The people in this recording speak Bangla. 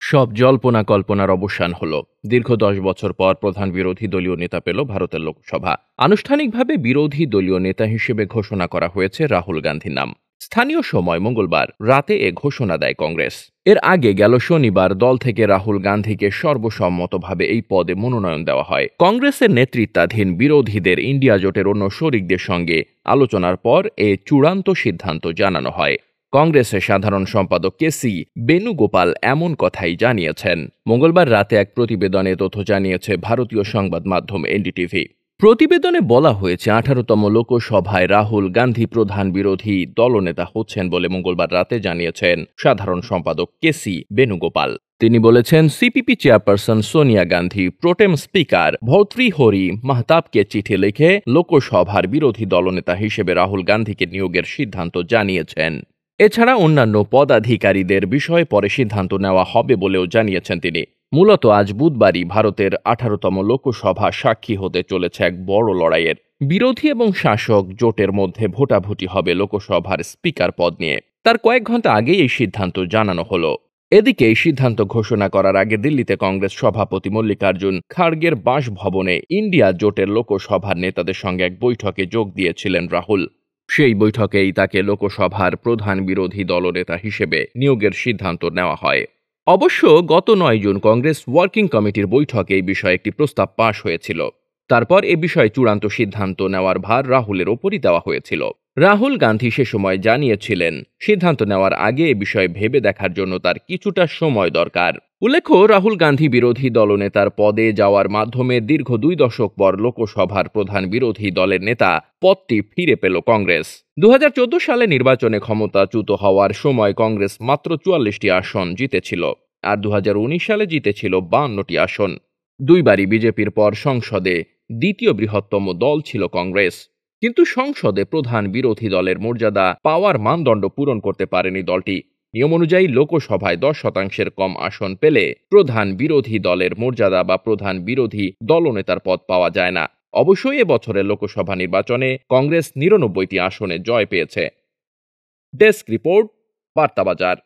সব জল্পনা কল্পনার অবসান হলো। দীর্ঘ ১০ বছর পর প্রধান বিরোধী দলীয় নেতা পেল ভারতের লোকসভা। আনুষ্ঠানিকভাবে বিরোধী দলীয় নেতা হিসেবে ঘোষণা করা হয়েছে রাহুল গান্ধীর নাম। স্থানীয় সময় মঙ্গলবার রাতে এ ঘোষণা দেয় কংগ্রেস। এর আগে গেল শনিবার দল থেকে রাহুল গান্ধীকে সর্বসম্মতভাবে এই পদে মনোনয়ন দেওয়া হয়। কংগ্রেসের নেতৃত্বাধীন বিরোধীদের ইন্ডিয়া জোটের অন্য শরিকদের সঙ্গে আলোচনার পর এ চূড়ান্ত সিদ্ধান্ত জানানো হয়। কংগ্রেসের সাধারণ সম্পাদক কেসি বেনুগোপাল এমন কথাই জানিয়েছেন। মঙ্গলবার রাতে এক প্রতিবেদনে তথ্য জানিয়েছে ভারতীয় সংবাদ মাধ্যম এনডিটিভি। প্রতিবেদনে বলা হয়েছে ১৮তম লোকসভায় রাহুল গান্ধী প্রধান বিরোধী দলনেতা হচ্ছেন বলে মঙ্গলবার রাতে জানিয়েছেন সাধারণ সম্পাদক কেসি বেনুগোপাল। তিনি বলেছেন, CPP chairperson Sonia Gandhi pro tem speaker Bhartruhari মাহতাবকে চিঠি লিখে লোকসভার বিরোধী দলনেতা হিসেবে রাহুল গান্ধীকে নিয়োগের সিদ্ধান্ত জানিয়েছেন। এছাড়া অন্যান্য পদাধিকারীদের বিষয়ে পরে সিদ্ধান্ত নেওয়া হবে বলেও জানিয়েছেন তিনি। মূলত আজ বুধবারই ভারতের ১৮তম লোকসভা সাক্ষী হতে চলেছে এক বড় লড়াইয়ের। বিরোধী এবং শাসক জোটের মধ্যে ভোটাভুটি হবে লোকসভার স্পিকার পদ নিয়ে। তার কয়েক ঘন্টা আগেই এই সিদ্ধান্ত জানানো হলো। এদিকে এই সিদ্ধান্ত ঘোষণা করার আগে দিল্লিতে কংগ্রেস সভাপতি মল্লিকার্জুন খাড়গের বাসভবনে ইন্ডিয়া জোটের লোকসভার নেতাদের সঙ্গে এক বৈঠকে যোগ দিয়েছিলেন রাহুল। সেই বৈঠকেই তাকে লোকসভার প্রধান বিরোধী দলনেতা হিসেবে নিয়োগের সিদ্ধান্ত নেওয়া হয়। অবশ্য গত ৯ জুন কংগ্রেস ওয়ার্কিং কমিটির বৈঠকে এই বিষয়ে একটি প্রস্তাব পাশ হয়েছিল। তারপর এ বিষয়ে চূড়ান্ত সিদ্ধান্ত নেওয়ার ভার রাহুলের ওপরই দেওয়া হয়েছিল। রাহুল গান্ধী সে সময় জানিয়েছিলেন, সিদ্ধান্ত নেওয়ার আগে এ বিষয়ে ভেবে দেখার জন্য তার কিছুটা সময় দরকার। উল্লেখ্য, রাহুল গান্ধী বিরোধী দলনেতার পদে যাওয়ার মাধ্যমে দীর্ঘ ২ দশক পর লোকসভার প্রধান বিরোধী দলের নেতা পদটি ফিরে পেল কংগ্রেস। ২০১৪ সালে নির্বাচনে ক্ষমতাচ্যুত হওয়ার সময় কংগ্রেস মাত্র ৪৪টি আসন জিতেছিল, আর ২০১৯ সালে জিতেছিল ৫২টি আসন। দুইবারই বিজেপির পর সংসদে দ্বিতীয় বৃহত্তম দল ছিল কংগ্রেস। কিন্তু সংসদে প্রধান বিরোধী দলের মর্যাদা পাওয়ার মানদণ্ড পূরণ করতে পারেনি দলটি। নিয়ম অনুযায়ী লোকসভায় ১০% কম আসন পেলে প্রধান বিরোধী দলের মর্যাদা বা প্রধান বিরোধী দলনেতার পদ পাওয়া যায় না। অবশ্যই এবছরের লোকসভা নির্বাচনে কংগ্রেস ৯৯টি আসনে জয় পেয়েছে। Desk report, বার্তাবাজার।